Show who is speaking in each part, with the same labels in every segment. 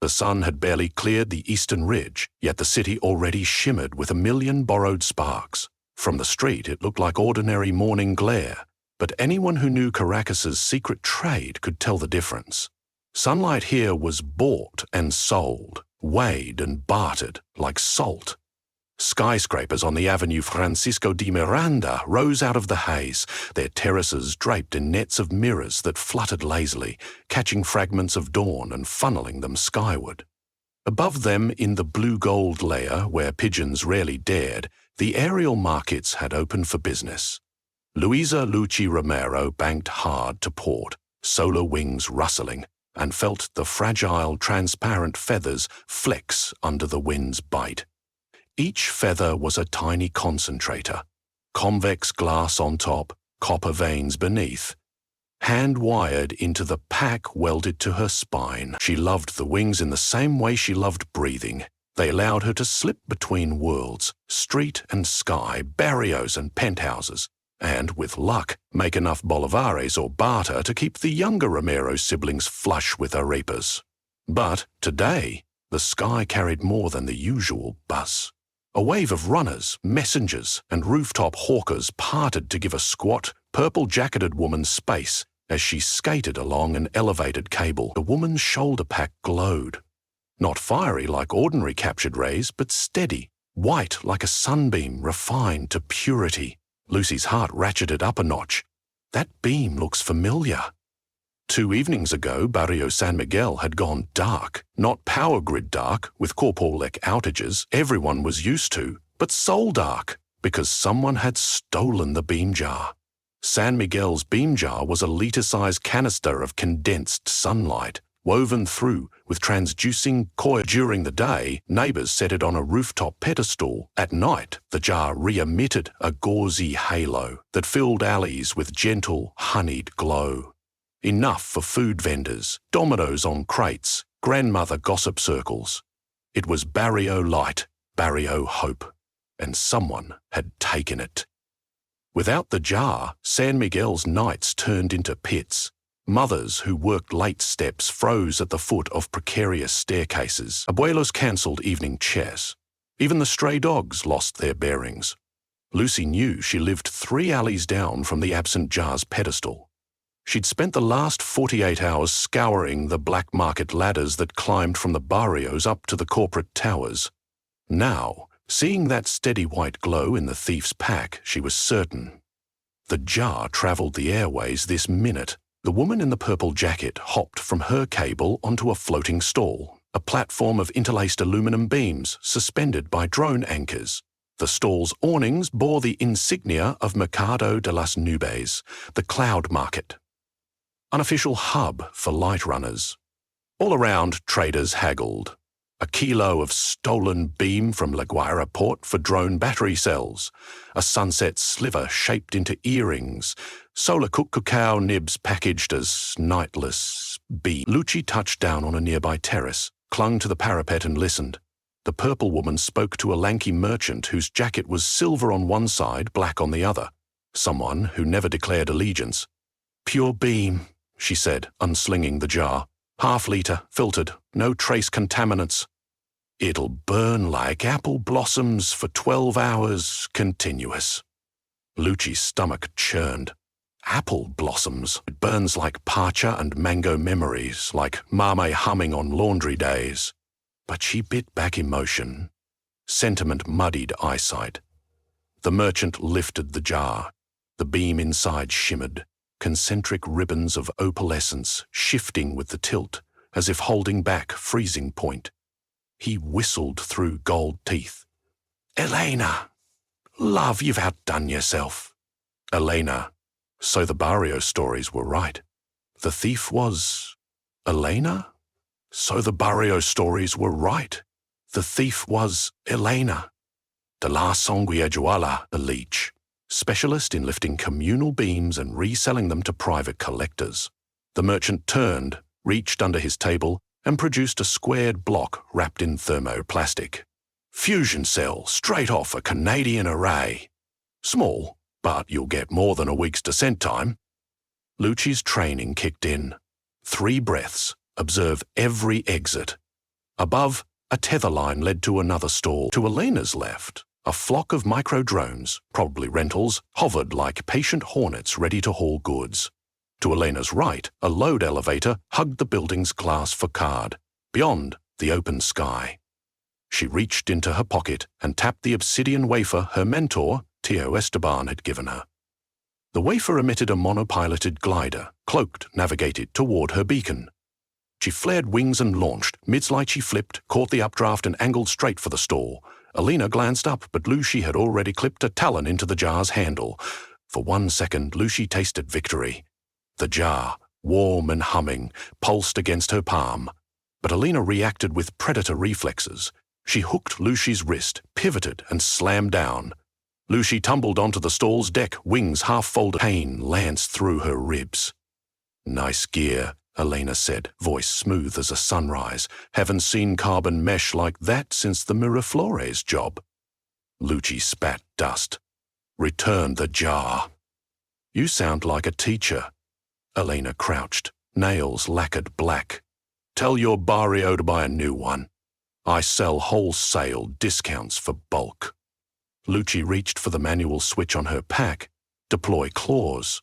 Speaker 1: The sun had barely cleared the eastern ridge, yet the city already shimmered with a million borrowed sparks. From the street, it looked like ordinary morning glare, but anyone who knew Caracas's secret trade could tell the difference. Sunlight here was bought and sold, weighed and bartered like salt. Skyscrapers on the Avenue Francisco de Miranda rose out of the haze, their terraces draped in nets of mirrors that fluttered lazily, catching fragments of dawn and funneling them skyward. Above them, in the blue-gold layer where pigeons rarely dared, the aerial markets had opened for business. Luisa Lucci Romero banked hard to port, solar wings rustling, and felt the fragile, transparent feathers flex under the wind's bite. Each feather was a tiny concentrator, convex glass on top, copper veins beneath. Hand-wired into the pack welded to her spine, she loved the wings in the same way she loved breathing. They allowed her to slip between worlds, street and sky, barrios and penthouses, and, with luck, make enough bolivares or barter to keep the younger Romero siblings flush with arepas. But today, the sky carried more than the usual buzz. A wave of runners, messengers, and rooftop hawkers parted to give a squat, purple-jacketed woman space as she skated along an elevated cable. The woman's shoulder pack glowed. Not fiery like ordinary captured rays, but steady, white like a sunbeam refined to purity. Lucy's heart ratcheted up a notch. That beam looks familiar. 2 evenings ago, Barrio San Miguel had gone dark. Not power grid dark, with Corporalec outages everyone was used to, but soul dark, because someone had stolen the beam jar. San Miguel's beam jar was a litre-sized canister of condensed sunlight, woven through with transducing coil. During the day, neighbours set it on a rooftop pedestal. At night, the jar re-emitted a gauzy halo that filled alleys with gentle, honeyed glow. Enough for food vendors, dominoes on crates, grandmother gossip circles. It was Barrio Light, Barrio Hope, and someone had taken it. Without the jar, San Miguel's nights turned into pits. Mothers who worked late steps froze at the foot of precarious staircases. Abuelos cancelled evening chess. Even the stray dogs lost their bearings. Lucy knew she lived 3 alleys down from the absent jar's pedestal. She'd spent the last 48 hours scouring the black market ladders that climbed from the barrios up to the corporate towers. Now, seeing that steady white glow in the thief's pack, she was certain. The jar travelled the airways this minute. The woman in the purple jacket hopped from her cable onto a floating stall, a platform of interlaced aluminum beams suspended by drone anchors. The stall's awnings bore the insignia of Mercado de las Nubes, the cloud market. Unofficial hub for light runners. All around, traders haggled. A kilo of stolen beam from La Guaira port for drone battery cells, a sunset sliver shaped into earrings, solar cooked cacao nibs packaged as nightless beam. Lucci touched down on a nearby terrace, clung to the parapet and listened. The purple woman spoke to a lanky merchant whose jacket was silver on one side, black on the other. Someone who never declared allegiance. "Pure beam," she said, unslinging the jar. "Half-litre, filtered, no trace contaminants. It'll burn like apple blossoms for 12 hours, continuous." Lucci's stomach churned. Apple blossoms. It burns like parcha and mango memories, like mame humming on laundry days. But she bit back emotion. Sentiment muddied eyesight. The merchant lifted the jar. The beam inside shimmered. Concentric ribbons of opalescence shifting with the tilt, as if holding back freezing point. He whistled through gold teeth. "Elena! Love, you've outdone yourself." Elena. So the barrio stories were right. The thief was... Elena? So the barrio stories were right. The thief was Elena. De la Sanguijuela, a leech. Specialist in lifting communal beams and reselling them to private collectors. The merchant turned, reached under his table, and produced a squared block wrapped in thermoplastic. "Fusion cell, straight off a Canadian array. Small, but you'll get more than a week's descent time." Lucci's training kicked in. 3 breaths, observe every exit. Above, a tether line led to another stall. To Elena's left, a flock of micro-drones, probably rentals, hovered like patient hornets ready to haul goods. To Elena's right, a load elevator hugged the building's glass facade. Beyond, the open sky. She reached into her pocket and tapped the obsidian wafer her mentor, Tio Esteban, had given her. The wafer emitted a monopiloted glider, cloaked, navigated toward her beacon. She flared wings and launched. Mid-flight she flipped, caught the updraft and angled straight for the stall. Elena glanced up, but Lucy had already clipped a talon into the jar's handle. For 1 second, Lucy tasted victory. The jar, warm and humming, pulsed against her palm. But Elena reacted with predator reflexes. She hooked Lucy's wrist, pivoted, and slammed down. Lucy tumbled onto the stall's deck, wings half-folded. Pain lanced through her ribs. "Nice gear," Elena said, voice smooth as a sunrise. "Haven't seen carbon mesh like that since the Miraflores job." Lucy spat dust. "Return the jar." "You sound like a teacher." Elena crouched, nails lacquered black. "Tell your barrio to buy a new one. I sell wholesale discounts for bulk." Lucy reached for the manual switch on her pack. Deploy claws.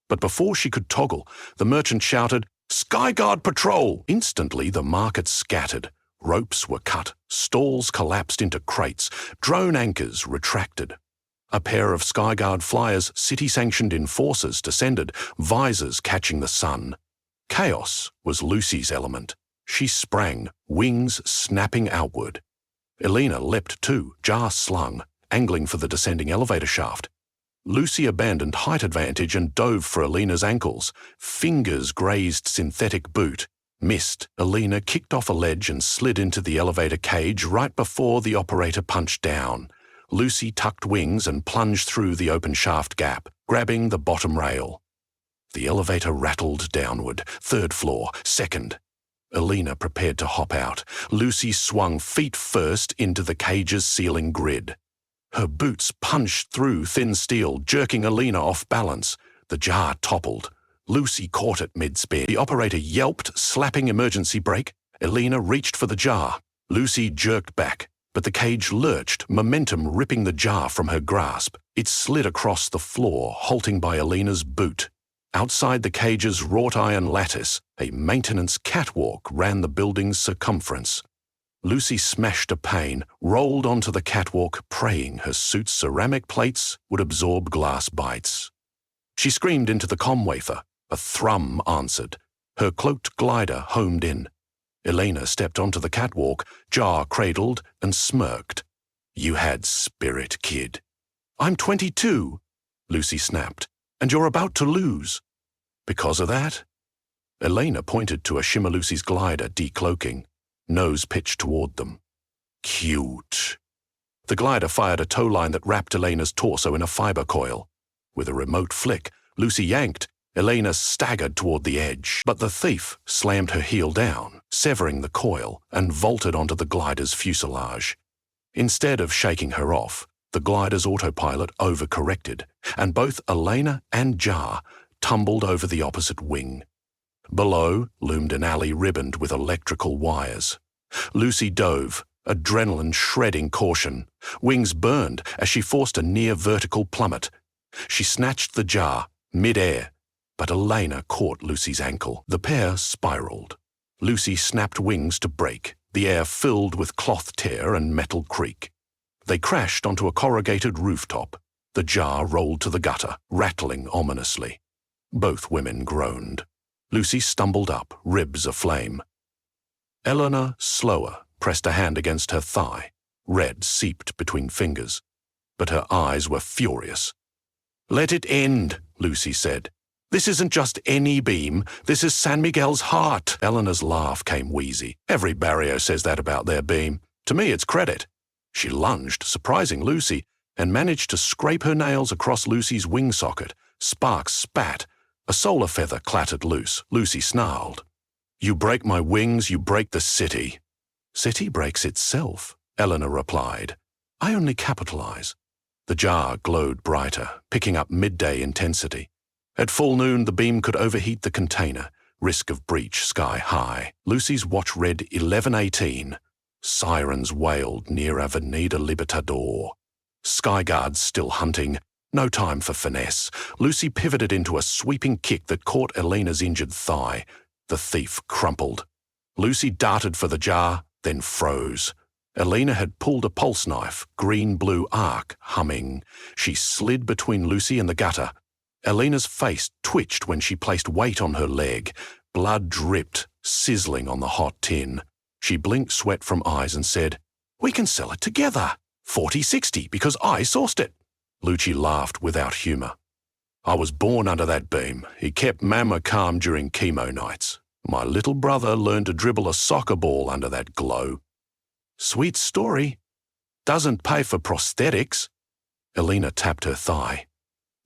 Speaker 1: But before she could toggle, the merchant shouted, "Skyguard patrol!" Instantly, the market scattered. Ropes were cut, stalls collapsed into crates, drone anchors retracted. A pair of Skyguard flyers, city-sanctioned enforcers, descended, visors catching the sun. Chaos was Lucy's element. She sprang, wings snapping outward. Elena leapt too, jar slung, angling for the descending elevator shaft. Lucy abandoned height advantage and dove for Elena's ankles. Fingers grazed synthetic boot. Missed. Elena kicked off a ledge and slid into the elevator cage right before the operator punched down. Lucy tucked wings and plunged through the open shaft gap, grabbing the bottom rail. The elevator rattled downward. 3rd floor, 2nd. Elena prepared to hop out. Lucy swung feet first into the cage's ceiling grid. Her boots punched through thin steel, jerking Elena off balance. The jar toppled. Lucy caught it mid-spin. The operator yelped, slapping emergency brake. Elena reached for the jar. Lucy jerked back, but the cage lurched, momentum ripping the jar from her grasp. It slid across the floor, halting by Elena's boot. Outside the cage's wrought iron lattice, a maintenance catwalk ran the building's circumference. Lucy smashed a pane, rolled onto the catwalk, praying her suit's ceramic plates would absorb glass bites. She screamed into the comm wafer. A thrum answered. Her cloaked glider homed in. Elena stepped onto the catwalk, jar cradled, and smirked. "You had spirit, kid." "I'm 22, Lucy snapped, "and you're about to lose." "Because of that?" Elena pointed to a Shimmer Lucy's glider decloaking. Nose pitched toward them. "Cute." The glider fired a tow line that wrapped Elena's torso in a fiber coil. With a remote flick, Lucy yanked. Elena staggered toward the edge, but the thief slammed her heel down, severing the coil, and vaulted onto the glider's fuselage. Instead of shaking her off, the glider's autopilot overcorrected, and both Elena and Jar tumbled over the opposite wing. Below loomed an alley ribboned with electrical wires. Lucy dove, adrenaline shredding caution. Wings burned as she forced a near-vertical plummet. She snatched the jar, mid-air, but Elena caught Lucy's ankle. The pair spiraled. Lucy snapped wings to brake, the air filled with cloth tear and metal creak. They crashed onto a corrugated rooftop. The jar rolled to the gutter, rattling ominously. Both women groaned. Lucy stumbled up, ribs aflame. Eleanor, slower, pressed a hand against her thigh. Red seeped between fingers, but her eyes were furious. "Let it end," Lucy said. "This isn't just any beam. This is San Miguel's heart." Eleanor's laugh came wheezy. "Every barrio says that about their beam. To me, it's credit." She lunged, surprising Lucy, and managed to scrape her nails across Lucy's wing socket. Sparks spat. A solar feather clattered loose. Lucy snarled. "You break my wings, you break the city." "City breaks itself," Eleanor replied. "I only capitalize." The jar glowed brighter, picking up midday intensity. At full noon, the beam could overheat the container. risk of breach sky high. Lucy's watch read 11:18. Sirens wailed near Avenida Libertador. Skyguards still hunting. No time for finesse. Lucy pivoted into a sweeping kick that caught Elena's injured thigh. The thief crumpled. Lucy darted for the jar, then froze. Elena had pulled a pulse knife, green-blue arc, humming. She slid between Lucy and the gutter. Elena's face twitched when she placed weight on her leg. Blood dripped, sizzling on the hot tin. She blinked sweat from eyes and said, "We can sell it together. 40-60, because I sourced it." Lucy laughed without humour. "I was born under that beam. He kept Mama calm during chemo nights. My little brother learned to dribble a soccer ball under that glow." "Sweet story. Doesn't pay for prosthetics." Elena tapped her thigh.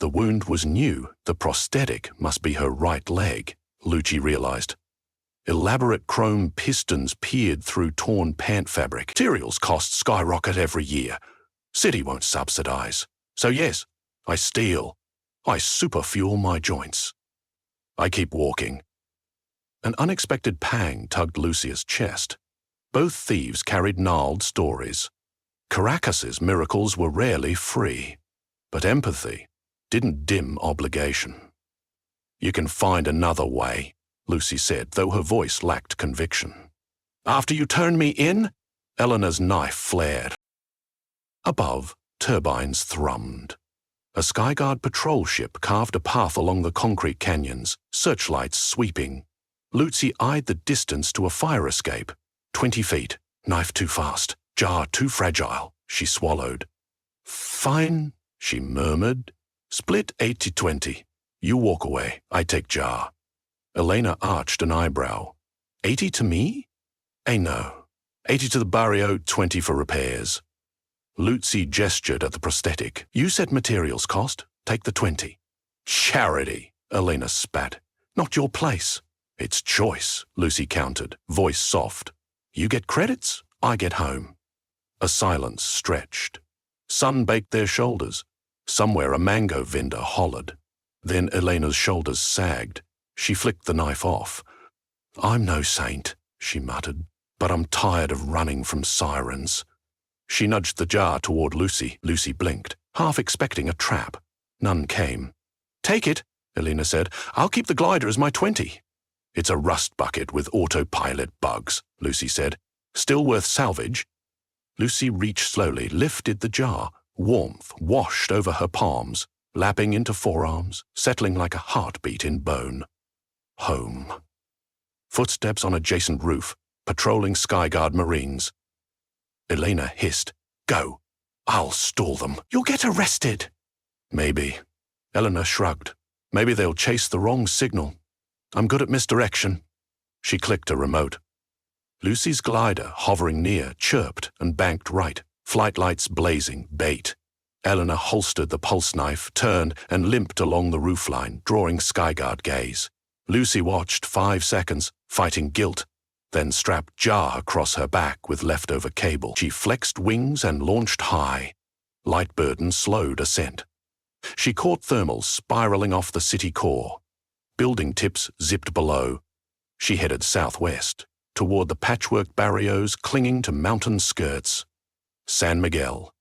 Speaker 1: The wound was new. The prosthetic must be her right leg, Lucy realised. Elaborate chrome pistons peered through torn pant fabric. Materials costs skyrocket every year. City won't subsidise. So yes, I steal. I superfuel my joints. I keep walking. An unexpected pang tugged Lucia's chest. Both thieves carried gnarled stories. Caracas's miracles were rarely free, but empathy didn't dim obligation. "You can find another way," Lucy said, though her voice lacked conviction. "After you turn me in?" Eleanor's knife flared. Above, turbines thrummed. A Skyguard patrol ship carved a path along the concrete canyons, searchlights sweeping. Lucy eyed the distance to a fire escape. 20 feet. Knife too fast. Jar too fragile. She swallowed. "Fine," she murmured. "Split 80-20. You walk away. I take jar." Elena arched an eyebrow. 80 to me? No. 80 to the barrio, 20 for repairs. Lucy gestured at the prosthetic. "You said materials cost. Take the 20. "Charity," Elena spat. "Not your place." "It's choice," Lucy countered, voice soft. "You get credits, I get home." A silence stretched. Sun baked their shoulders. Somewhere a mango vendor hollered. Then Elena's shoulders sagged. She flicked the knife off. "I'm no saint," she muttered, "but I'm tired of running from sirens." She nudged the jar toward Lucy. Lucy blinked, half expecting a trap. None came. "Take it," Elena said. "I'll keep the glider as my 20. "It's a rust bucket with autopilot bugs," Lucy said. "Still worth salvage." Lucy reached slowly, lifted the jar. Warmth washed over her palms, lapping into forearms, settling like a heartbeat in bone. Home. Footsteps on adjacent roof, patrolling Skyguard Marines. Elena hissed, "Go. I'll stall them. You'll get arrested." "Maybe." Eleanor shrugged. "Maybe they'll chase the wrong signal. I'm good at misdirection." She clicked a remote. Lucy's glider, hovering near, chirped and banked right, flight lights blazing, bait. Eleanor holstered the pulse knife, turned, and limped along the roofline, drawing Skyguard gaze. Lucy watched 5 seconds, fighting guilt, then strapped jar across her back with leftover cable. She flexed wings and launched high. Light burden slowed ascent. She caught thermals spiraling off the city core. Building tips zipped below. She headed southwest, toward the patchwork barrios clinging to mountain skirts. San Miguel.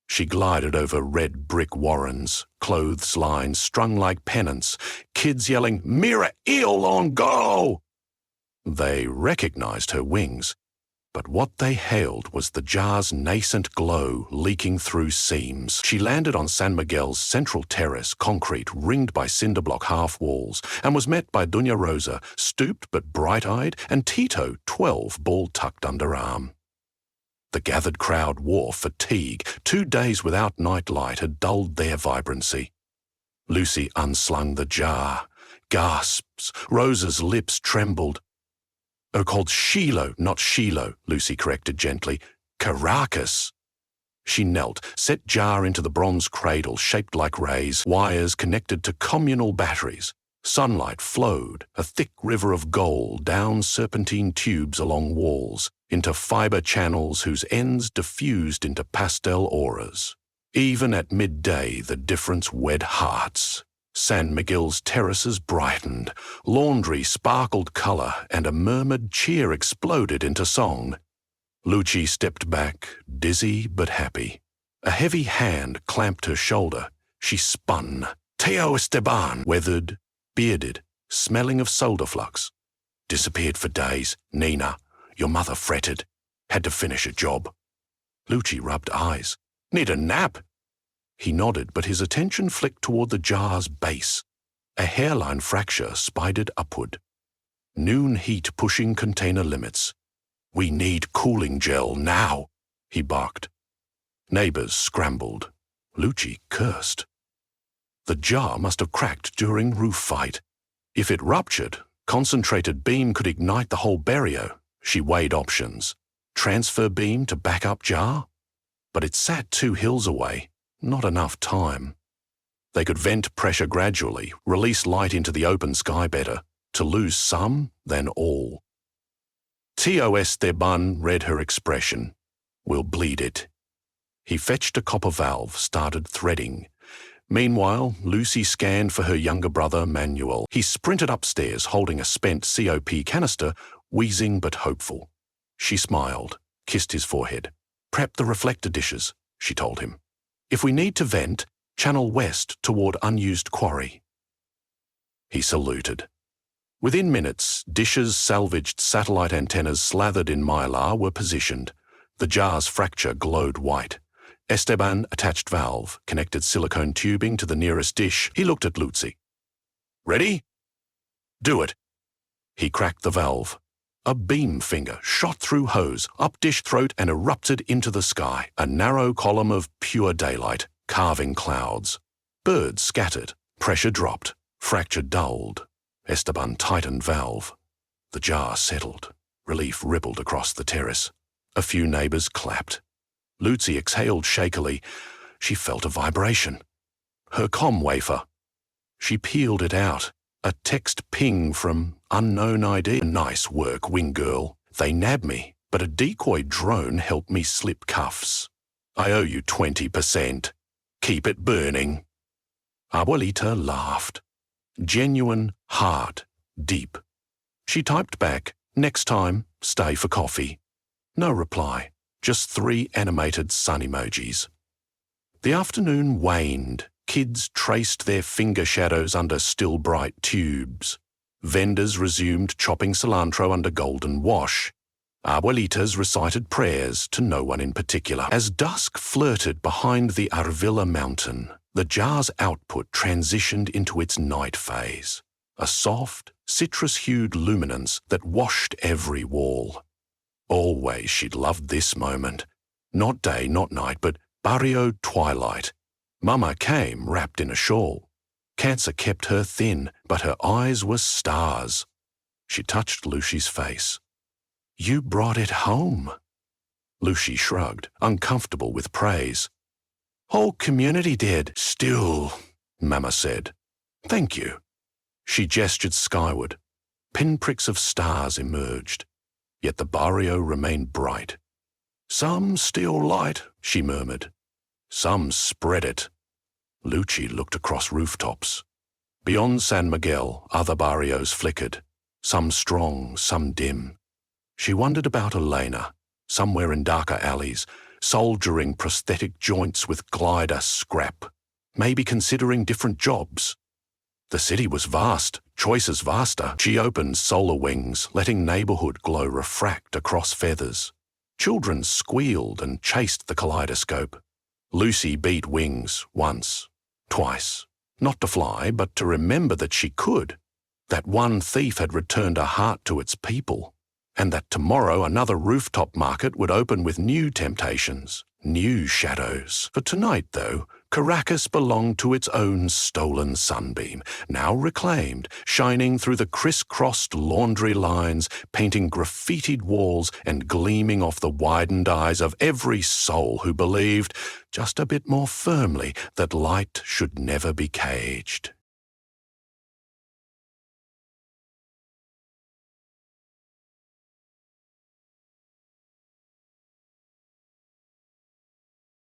Speaker 1: She glided over red brick warrens, clothes lines strung like pennants, kids yelling, "Mira il on go!" They recognized her wings, but what they hailed was the jar's nascent glow leaking through seams. She landed on San Miguel's central terrace, concrete ringed by cinder-block half-walls, and was met by Doña Rosa, stooped but bright-eyed, and Tito, 12, ball-tucked underarm. The gathered crowd wore fatigue. 2 days without nightlight had dulled their vibrancy. Lucy unslung the jar. Gasps. Rosa's lips trembled. "Oh, called Shiloh, not Shiloh," Lucy corrected gently. "Caracas." She knelt, set jar into the bronze cradle shaped like rays, wires connected to communal batteries. Sunlight flowed, a thick river of gold, down serpentine tubes along walls, into fiber channels whose ends diffused into pastel auras. Even at midday, the difference wed hearts. San Miguel's terraces brightened, laundry sparkled colour, and a murmured cheer exploded into song. Lucy stepped back, dizzy but happy. A heavy hand clamped her shoulder. She spun. Teo Esteban, weathered, bearded, smelling of solder flux. Disappeared for days. Nina, your mother fretted. Had to finish a job. Lucy rubbed eyes. Need a nap? He nodded, but his attention flicked toward the jar's base. A hairline fracture spidered upward. Noon heat pushing container limits. We need cooling gel now, he barked. Neighbors scrambled. Lucy cursed. The jar must have cracked during roof fight. If it ruptured, concentrated beam could ignite the whole barrio. She weighed options. Transfer beam to backup jar? But it sat 2 hills away. Not enough time. They could vent pressure gradually, release light into the open sky better, to lose some, then all. Tio Esteban read her expression. We'll bleed it. He fetched a copper valve, started threading. Meanwhile, Lucy scanned for her younger brother, Manuel. He sprinted upstairs, holding a spent COP canister, wheezing but hopeful. She smiled, kissed his forehead. Prep the reflector dishes, she told him. If we need to vent, channel west toward unused quarry. He saluted. Within minutes, dishes' salvaged satellite antennas slathered in mylar were positioned. The jar's fracture glowed white. Esteban attached valve, connected silicone tubing to the nearest dish. He looked at Lucy. Ready? Do it. He cracked the valve. A beam finger shot through hose, up dish throat, and erupted into the sky, a narrow column of pure daylight, carving clouds. Birds scattered, pressure dropped, fracture dulled. Esteban tightened valve. The jar settled. Relief rippled across the terrace. A few neighbors clapped. Lucy exhaled shakily. She felt a vibration. Her comm wafer. She peeled it out. A text ping from unknown ID. Nice work, wing girl. They nabbed me, but a decoy drone helped me slip cuffs. I owe you 20%. Keep it burning. Abuelita laughed. Genuine, hard, deep. She typed back, next time, stay for coffee. No reply, just 3 animated sun emojis. The afternoon waned. Kids traced their finger shadows under still bright tubes. Vendors resumed chopping cilantro under golden wash. Abuelitas recited prayers to no one in particular. As dusk flirted behind the Arvilla mountain, the jar's output transitioned into its night phase, a soft, citrus-hued luminance that washed every wall. Always she'd loved this moment. Not day, not night, but barrio twilight. Mama came wrapped in a shawl. Cancer kept her thin, but her eyes were stars. She touched Lucy's face. You brought it home. Lucy shrugged, uncomfortable with praise. Whole community did. Still, Mama said. Thank you. She gestured skyward. Pinpricks of stars emerged. Yet the barrio remained bright. Some steal light, she murmured. Some spread it. Lucy looked across rooftops. Beyond San Miguel, other barrios flickered, some strong, some dim. She wondered about Elena, somewhere in darker alleys, soldiering prosthetic joints with glider scrap, maybe considering different jobs. The city was vast, choices vaster. She opened solar wings, letting neighborhood glow refract across feathers. Children squealed and chased the kaleidoscope. Lucy beat wings once, twice, not to fly, but to remember that she could, that one thief had returned a heart to its people, and that tomorrow another rooftop market would open with new temptations, new shadows. For tonight, though, Caracas belonged to its own stolen sunbeam, now reclaimed, shining through the criss-crossed laundry lines, painting graffitied walls and gleaming off the widened eyes of every soul who believed, just a bit more firmly, that light should never be caged.